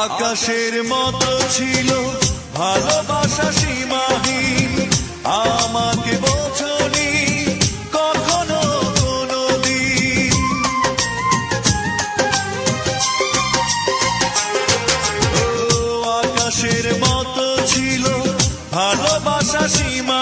আকাশের মতো ছিল ভালোবাসা সীমাহীন, আমাকে বোঝনি কখনো কোনোদিন। ও আকাশের মতো ছিল ভালোবাসা সীমা